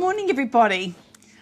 morning, everybody.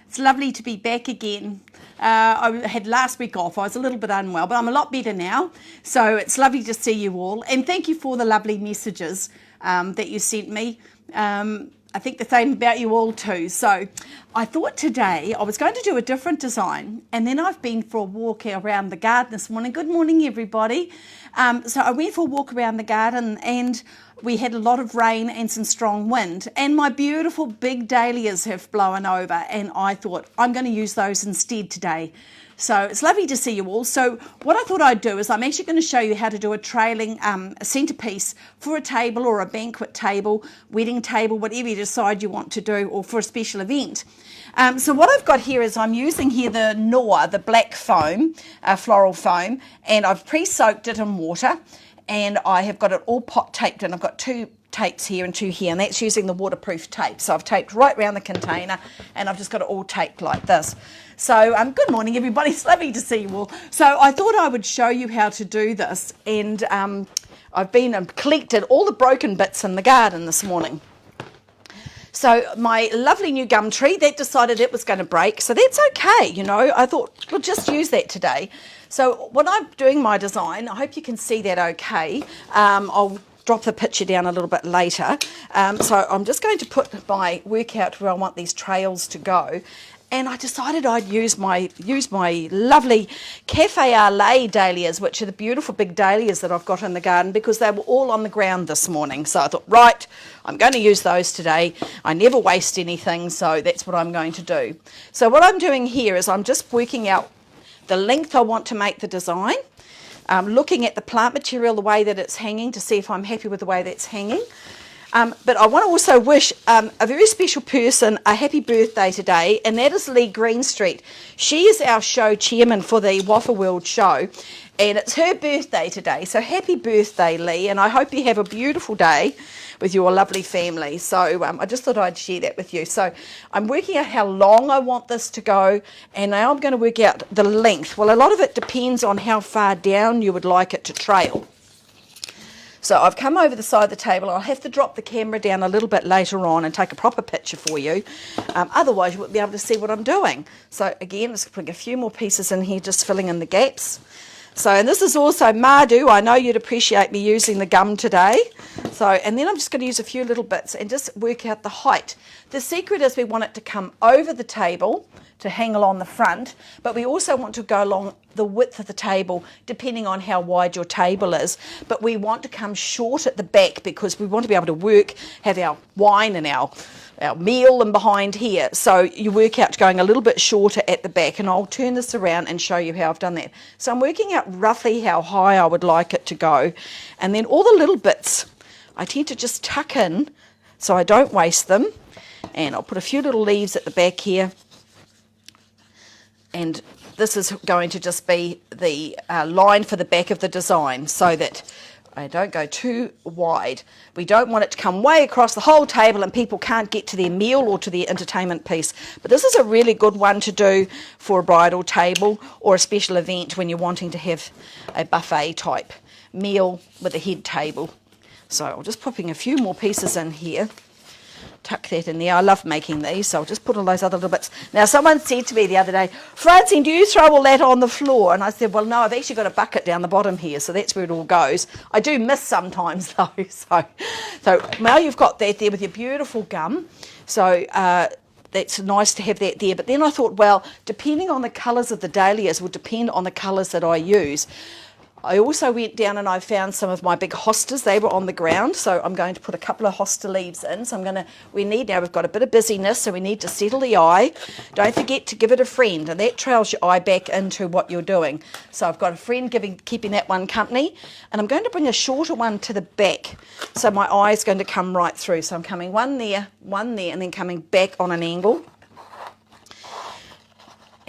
It's lovely to be back again. I had last week off. I was a little bit unwell, but I'm a lot better now. So it's lovely to see you all. And thank you for the lovely messages that you sent me. I think the same about you all too. So I thought today I was going to do a different design, and then I've been for a walk around the garden this morning. Good morning, everybody. So I went for a walk around the garden, and we had a lot of rain and some strong wind, and my beautiful big dahlias have blown over, and I thought I'm going to use those instead today. So it's lovely to see you all. So what I thought I'd do is I'm actually going to show you how to do a trailing centerpiece for a table or a banquet table, wedding table, whatever you decide you want to do, or for a special event. So what I've got here is I'm using here the Noir, the black foam, floral foam, and I've pre-soaked it in water, and I have got it all pot taped, and I've got two tapes here and two here, and that's using the waterproof tape. So I've taped right around the container, and I've just got it all taped like this. So good morning, everybody. It's lovely to see you all. So I thought I would show you how to do this, and I've been and collected all the broken bits in the garden this morning. So my lovely new gum tree, that decided it was going to break, so that's okay, you know. I thought we'll just use that today. So when I'm doing my design, I hope you can see that okay. I'll drop the picture down a little bit later. So I'm just going to put my work out where I want these trails to go. And I decided I'd use my lovely Cafe Au Lait dahlias, which are the beautiful big dahlias that I've got in the garden, because they were all on the ground this morning. So I thought, right, I'm going to use those today. I never waste anything, so that's what I'm going to do. So what I'm doing here is I'm just working out the length I want to make the design. Looking at the plant material, the way that it's hanging, to see if I'm happy with the way that's hanging. But I want to also wish a very special person a happy birthday today, and that is Lee Greenstreet. She is our show chairman for the Waffle World show, and it's her birthday today. So happy birthday, Lee, and I hope you have a beautiful day with your lovely family. So I just thought I'd share that with you. So I'm working out how long I want this to go, and now I'm going to work out the length. Well, a lot of it depends on how far down you would like it to trail. So I've come over the side of the table. I'll have to drop the camera down a little bit later on and take a proper picture for you. Otherwise, you won't be able to see what I'm doing. So again, just putting a few more pieces in here, just filling in the gaps. So, and this is also Mardu. I know you'd appreciate me using the gum today. So, and then I'm just going to use a few little bits and just work out the height. The secret is we want it to come over the table to hang along the front, but we also want to go along the width of the table depending on how wide your table is. But we want to come short at the back because we want to be able to work, have our wine and our meal and behind here. So you work out going a little bit shorter at the back, and I'll turn this around and show you how I've done that. So I'm working out roughly how high I would like it to go, and then all the little bits I tend to just tuck in so I don't waste them, and I'll put a few little leaves at the back here. And this is going to just be the line for the back of the design so that I don't go too wide. We don't want it to come way across the whole table and people can't get to their meal or to their entertainment piece. But this is a really good one to do for a bridal table or a special event when you're wanting to have a buffet type meal with a head table. So I'm just popping a few more pieces in here. Tuck that in there. I love making these, so I'll just put all those other little bits. Now, someone said to me the other day, Francine, do you throw all that on the floor? And I said, well, no, I've actually got a bucket down the bottom here, so that's where it all goes. I do miss sometimes, though. So now you've got that there with your beautiful gum. So that's nice to have that there. But then I thought, well, depending on the colours of the dahlias will depend on the colours that I use. I also went down and I found some of my big hostas. They were on the ground, so I'm going to put a couple of hosta leaves in. So we've got a bit of busyness, so we need to settle the eye. Don't forget to give it a friend, and that trails your eye back into what you're doing. So I've got a friend keeping that one company, and I'm going to bring a shorter one to the back. So my eye is going to come right through. So I'm coming one there, and then coming back on an angle.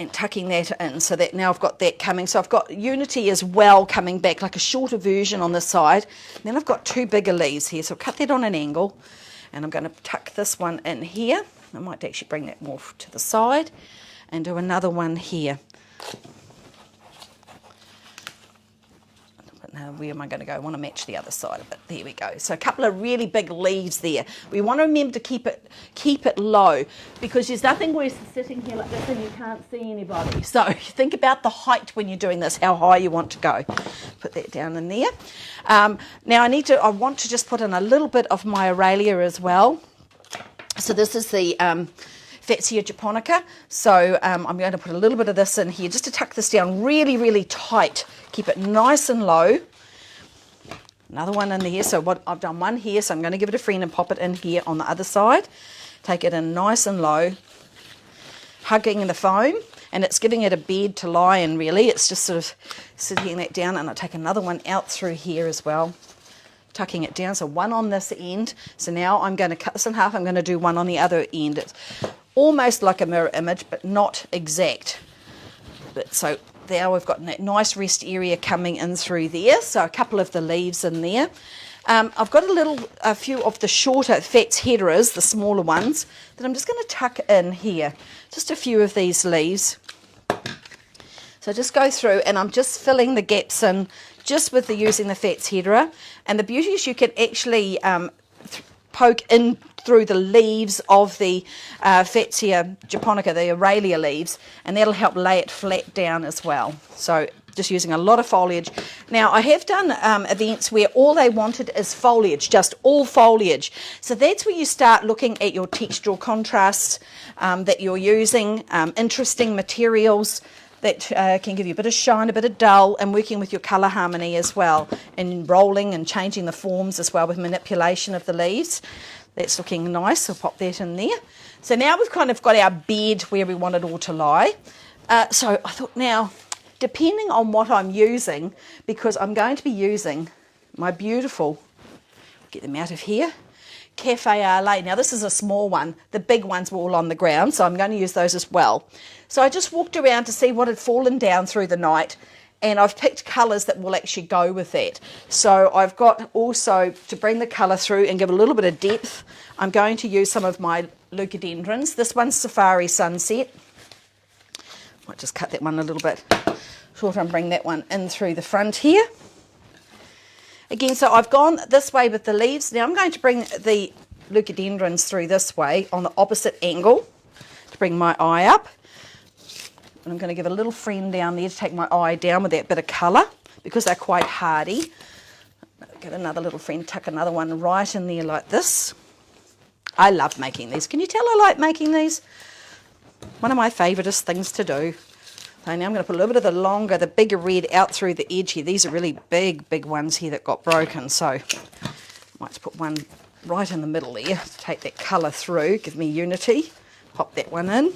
And tucking that in so that now I've got that coming. So I've got Unity as well coming back, like a shorter version on the side. And then I've got two bigger leaves here. So I'll cut that on an angle. And I'm going to tuck this one in here. I might actually bring that more to the side and do another one here. Now, where am I going to go? I want to match the other side of it. There we go. So a couple of really big leaves there. We want to remember to keep it low, because there's nothing worse than sitting here like this and you can't see anybody. So think about the height when you're doing this, how high you want to go. Put that down in there. Now I want to just put in a little bit of my Aurelia as well. So this is the Fatsia japonica. So I'm going to put a little bit of this in here just to tuck this down really, really tight. Keep it nice and low. Another one in here. So what I've done one here, so I'm going to give it a friend and pop it in here on the other side. Take it in nice and low, hugging the foam, and it's giving it a bed to lie in really. It's just sort of sitting that down, and I'll take another one out through here as well, tucking it down. So one on this end. So now I'm going to cut this in half. I'm going to do one on the other end. It's almost like a mirror image, but not exact. So there we've got that nice rest area coming in through there. So a couple of the leaves in there. I've got a few of the shorter Fats Heteras, the smaller ones, that I'm just going to tuck in here. Just a few of these leaves. So just go through and I'm just filling the gaps in just with using the Fats Hetera. And the beauty is you can actually poke in through the leaves of the Fatsia japonica, the Aurelia leaves, and that'll help lay it flat down as well. So just using a lot of foliage. Now I have done events where all they wanted is foliage, just all foliage. So that's where you start looking at your textural contrasts that you're using, interesting materials that can give you a bit of shine, a bit of dull, and working with your colour harmony as well, and rolling and changing the forms as well with manipulation of the leaves. That's looking nice. I'll pop that in there. So now we've kind of got our bed where we want it all to lie. So I thought now, depending on what I'm using, because I'm going to be using my beautiful, get them out of here, Cafe Arlay. Now this is a small one. The big ones were all on the ground, so I'm going to use those as well. So I just walked around to see what had fallen down through the night, and I've picked colours that will actually go with that. So I've got also, to bring the colour through and give a little bit of depth, I'm going to use some of my leucodendrons. This one's Safari Sunset. Might just cut that one a little bit shorter and bring that one in through the front here. Again, so I've gone this way with the leaves. Now I'm going to bring the leucodendrons through this way on the opposite angle to bring my eye up. And I'm going to give a little friend down there to take my eye down with that bit of colour, because they're quite hardy. Give another little friend, tuck another one right in there like this. I love making these. Can you tell I like making these? One of my favouriteest things to do. So now I'm going to put a little bit of the longer, the bigger red out through the edge here. These are really big, big ones here that got broken. So I might just put one right in the middle there to take that colour through, give me unity. Pop that one in.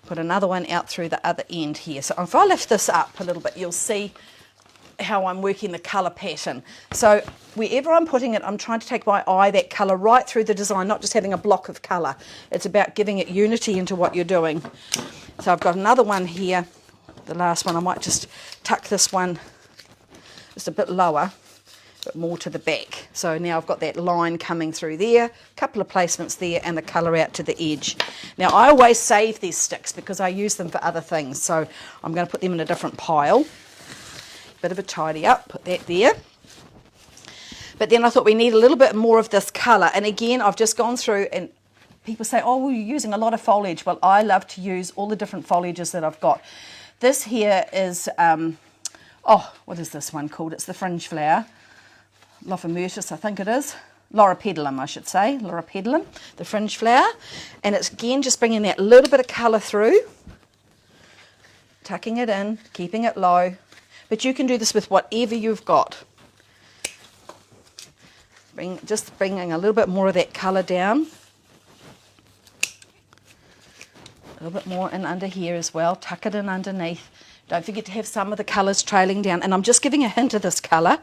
Put another one out through the other end here. So if I lift this up a little bit, you'll see how I'm working the colour pattern. So wherever I'm putting it, I'm trying to take my eye, that colour, right through the design, not just having a block of colour. It's about giving it unity into what you're doing. So I've got another one here, the last one. I might just tuck this one just a bit lower, but more to the back. So now I've got that line coming through there, a couple of placements there, and the colour out to the edge. Now I always save these sticks because I use them for other things, so I'm going to put them in a different pile. Bit of a tidy up, put that there. But then I thought we need a little bit more of this colour, and again I've just gone through, and people say, oh well, you're using a lot of foliage. Well, I love to use all the different foliages that I've got. This here is what is this one called? It's the fringe flower, Lophomertus, I think it is. Loropetalum, I should say, Loropetalum, the fringe flower. And it's again just bringing that little bit of colour through, tucking it in, keeping it low. But you can do this with whatever you've got. Just bringing a little bit more of that colour down. A little bit more in under here as well. Tuck it in underneath. Don't forget to have some of the colours trailing down. And I'm just giving a hint of this colour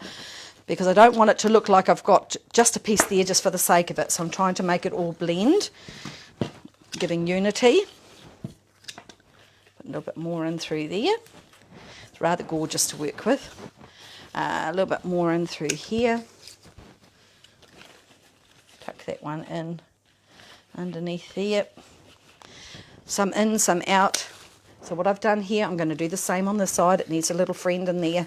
because I don't want it to look like I've got just a piece there just for the sake of it. So I'm trying to make it all blend. Giving unity. Put a little bit more in through there. It's rather gorgeous to work with. A little bit more in through here. Tuck that one in underneath there. Some in, some out. So what I've done here, I'm going to do the same on this side. It needs a little friend in there.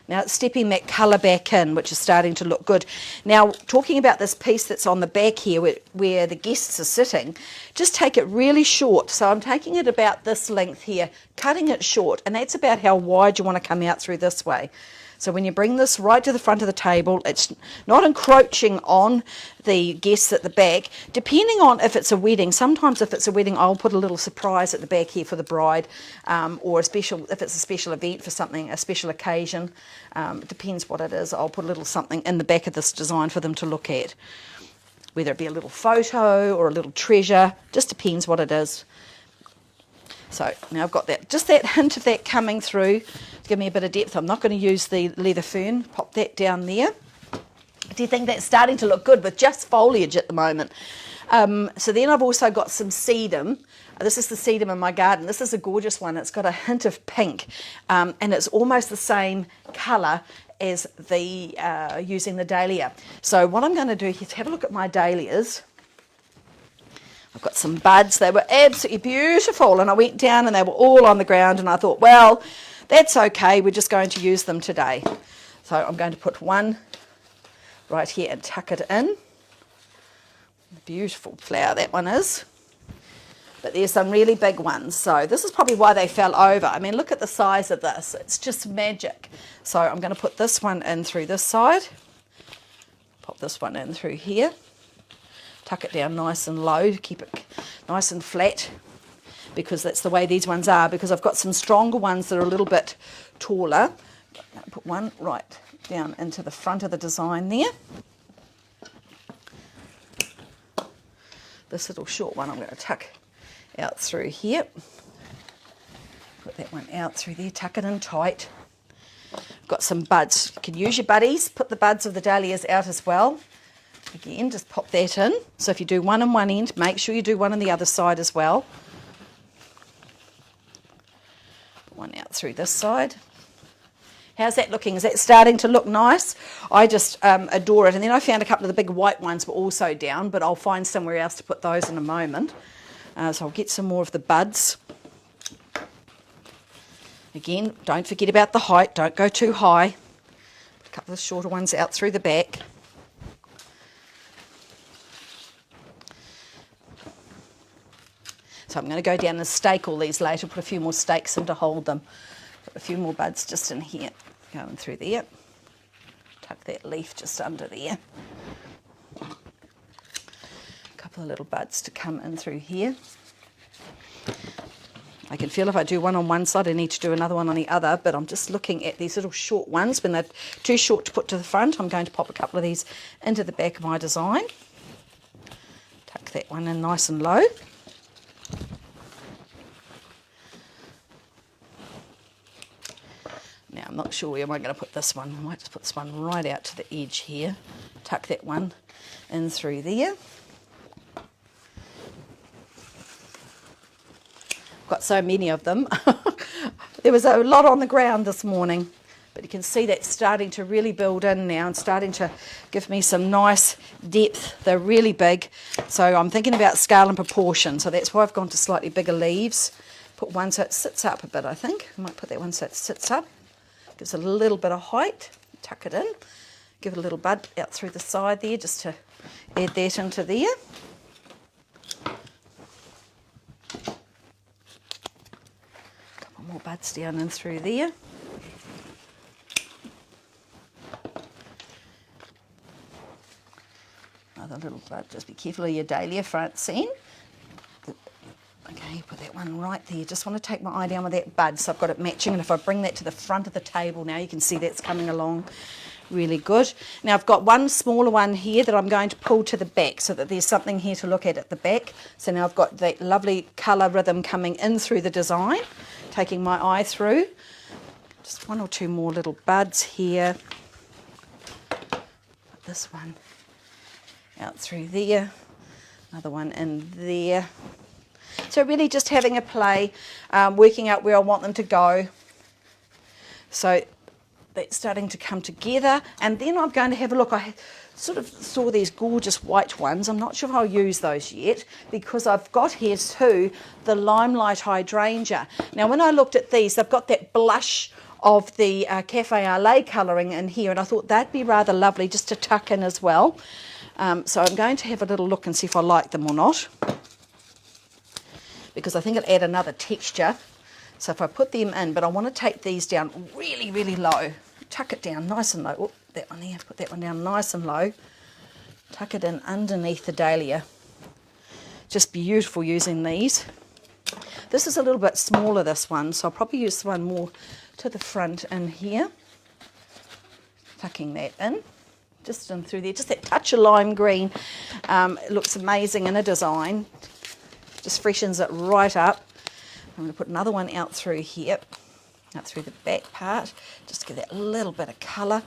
Now it's stepping that colour back in, which is starting to look good. Now, talking about this piece that's on the back here where the guests are sitting, just take it really short. So I'm taking it about this length here, cutting it short, and that's about how wide you want to come out through this way. So when you bring this right to the front of the table, it's not encroaching on the guests at the back. Depending on if it's a wedding, sometimes if it's a wedding, I'll put a little surprise at the back here for the bride, or if it's a special event for something, a special occasion. It depends what it is. I'll put a little something in the back of this design for them to look at, whether it be a little photo or a little treasure. Just depends what it is. So now I've got that, just that hint of that coming through to give me a bit of depth. I'm not going to use the leather fern. Pop that down there. Do you think that's starting to look good with just foliage at the moment? So then I've also got some sedum. This is the sedum in my garden. This is a gorgeous one. It's got a hint of pink, and it's almost the same colour as the using the dahlia. So what I'm going to do is have a look at my dahlias. I've got some buds. They were absolutely beautiful, and I went down and they were all on the ground, and I thought, well, that's okay. We're just going to use them today. So I'm going to put one right here and tuck it in. Beautiful flower that one is. But there's some really big ones. So this is probably why they fell over. I mean, look at the size of this. It's just magic. So I'm going to put this one in through this side. Pop this one in through here. Tuck it down nice and low, keep it nice and flat, because that's the way these ones are, because I've got some stronger ones that are a little bit taller. Put one right down into the front of the design there. This little short one I'm going to tuck out through here. Put that one out through there, tuck it in tight. Got some buds. You can use your buddies, put the buds of the dahlias out as well. Again, just pop that in. So if you do one on one end, make sure you do one on the other side as well. Put one out through this side. How's that looking? Is that starting to look nice? I just adore it. And then I found a couple of the big white ones were also down, but I'll find somewhere else to put those in a moment. So I'll get some more of the buds. Again, don't forget about the height. Don't go too high. Put a couple of shorter ones out through the back. So I'm going to go down and stake all these later, put a few more stakes in to hold them. Put a few more buds just in here, going through there. Tuck that leaf just under there. A couple of little buds to come in through here. I can feel if I do one on one side, I need to do another one on the other, but I'm just looking at these little short ones. When they're too short to put to the front, I'm going to pop a couple of these into the back of my design. Tuck that one in nice and low. Now, I'm not sure where am I going to put this one. I might just put this one right out to the edge here. Tuck that one in through there. Got so many of them. There was a lot on the ground this morning, but you can see that's starting to really build in now and starting to give me some nice depth. They're really big, so I'm thinking about scale and proportion, so that's why I've gone to slightly bigger leaves. Put one so it sits up a bit, I think. I might put that one so it sits up. Gives it a little bit of height. Tuck it in. Give it a little bud out through the side there just to add that into there. Couple more buds down in through there. Another little bud. Just be careful of your dahlia francine. Okay, put that one right there. Just want to take my eye down with that bud so I've got it matching, and if I bring that to the front of the table now, you can see that's coming along really good. Now I've got one smaller one here that I'm going to pull to the back so that there's something here to look at the back. So now I've got that lovely colour rhythm coming in through the design, taking my eye through. Just one or two more little buds here. Put this one out through there, another one in there. So really just having a play, working out where I want them to go. So that's starting to come together. And then I'm going to have a look. sort of saw these gorgeous white ones. I'm not sure if I'll use those yet because I've got here too the Limelight Hydrangea. Now when I looked at these, they've got that blush of the Cafe au Lait colouring in here, and I thought that'd be rather lovely just to tuck in as well. So I'm going to have a little look and see if I like them or not, because I think it'll add another texture. So if I put them in, but I want to take these down really, really low. Tuck it down nice and low. Oh, that one there, put that one down nice and low. Tuck it in underneath the dahlia. Just beautiful using these. This is a little bit smaller, this one, so I'll probably use the one more to the front in here. Tucking that in, just in through there, just that touch of lime green. It looks amazing in a design. Just freshens it right up. I'm going to put another one out through here, out through the back part, just to give that little bit of colour.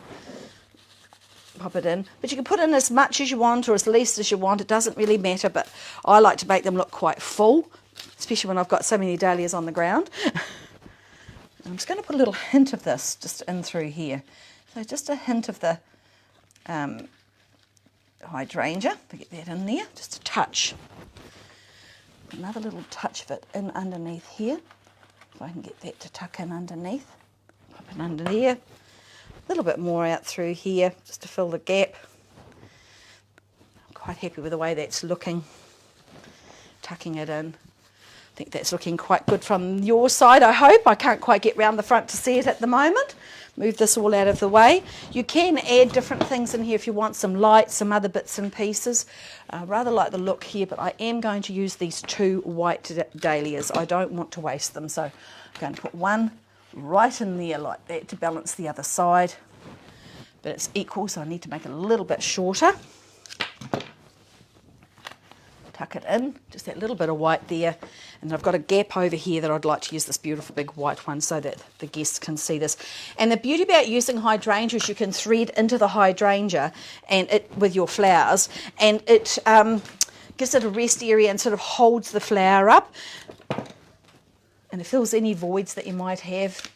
Pop it in. But you can put in as much as you want or as least as you want. It doesn't really matter, but I like to make them look quite full, especially when I've got so many dahlias on the ground. I'm just going to put a little hint of this just in through here. So just a hint of the hydrangea. Get that in there, just a touch. Another little touch of it in underneath here. If I can get that to tuck in underneath. Pop it under there. A little bit more out through here just to fill the gap. I'm quite happy with the way that's looking. Tucking it in. I think that's looking quite good from your side, I hope. I can't quite get round the front to see it at the moment. Move this all out of the way. You can add different things in here if you want, some lights, some other bits and pieces. I rather like the look here, but I am going to use these two white dahlias. I don't want to waste them, so I'm going to put one right in there like that to balance the other side. But it's equal, so I need to make it a little bit shorter. Tuck it in, just that little bit of white there. And I've got a gap over here that I'd like to use this beautiful big white one so that the guests can see this. And the beauty about using hydrangea is you can thread into the hydrangea and it with your flowers, and it gives it a rest area and sort of holds the flower up. And it fills any voids that you might have.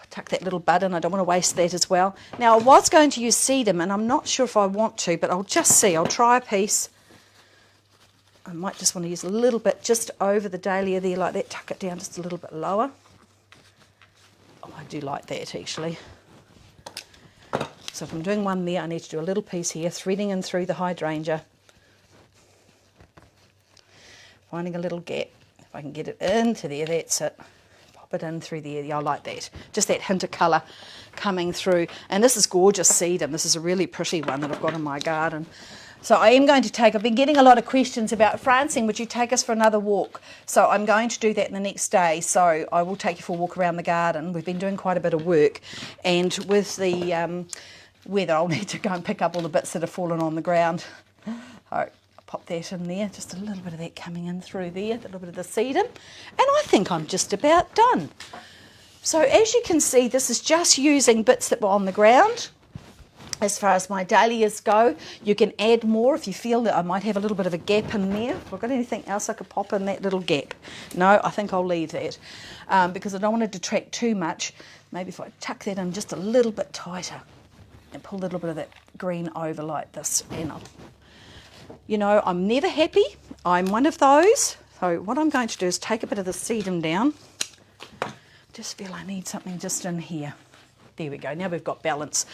Tuck that little bud in, I don't want to waste that as well. Now I was going to use sedum, and I'm not sure if I want to, but I'll just see. I'll try a piece. I might just want to use a little bit just over the dahlia there like that, tuck it down just a little bit lower. Oh, I do like that actually. So if I'm doing one there, I need to do a little piece here, threading in through the hydrangea. Finding a little gap. If I can get it into there, that's it. Pop it in through there, yeah, I like that. Just that hint of colour coming through. And this is gorgeous sedum. This is a really pretty one that I've got in my garden. So I am going to take, I've been getting a lot of questions about, Francine, would you take us for another walk? So I'm going to do that in the next day. So I will take you for a walk around the garden. We've been doing quite a bit of work. And with the weather, I'll need to go and pick up all the bits that have fallen on the ground. So I'll pop that in there, just a little bit of that coming in through there, a little bit of the sedum. And I think I'm just about done. So as you can see, this is just using bits that were on the ground. As far as my dahlias go, you can add more if you feel that I might have a little bit of a gap in there. Have I got anything else I could pop in that little gap? No, I think I'll leave that because I don't want to detract too much. Maybe if I tuck that in just a little bit tighter and pull a little bit of that green over like this. And you know, I'm never happy. I'm one of those. So what I'm going to do is take a bit of the sedum down. Just feel I need something just in here. There we go, now we've got balance.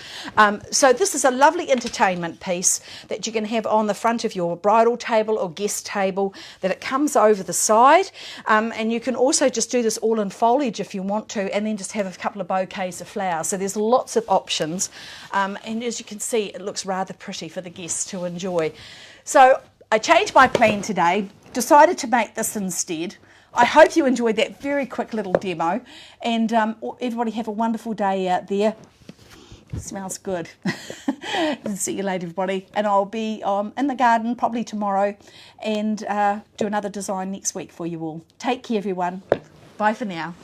So this is a lovely entertainment piece that you can have on the front of your bridal table or guest table, that it comes over the side. And you can also just do this all in foliage if you want to, and then just have a couple of bouquets of flowers. So there's lots of options. And as you can see, it looks rather pretty for the guests to enjoy. So I changed my plan today, decided to make this instead. I hope you enjoyed that very quick little demo, and everybody have a wonderful day out there. It smells good. See you later, everybody. And I'll be in the garden probably tomorrow and do another design next week for you all. Take care, everyone. Bye for now.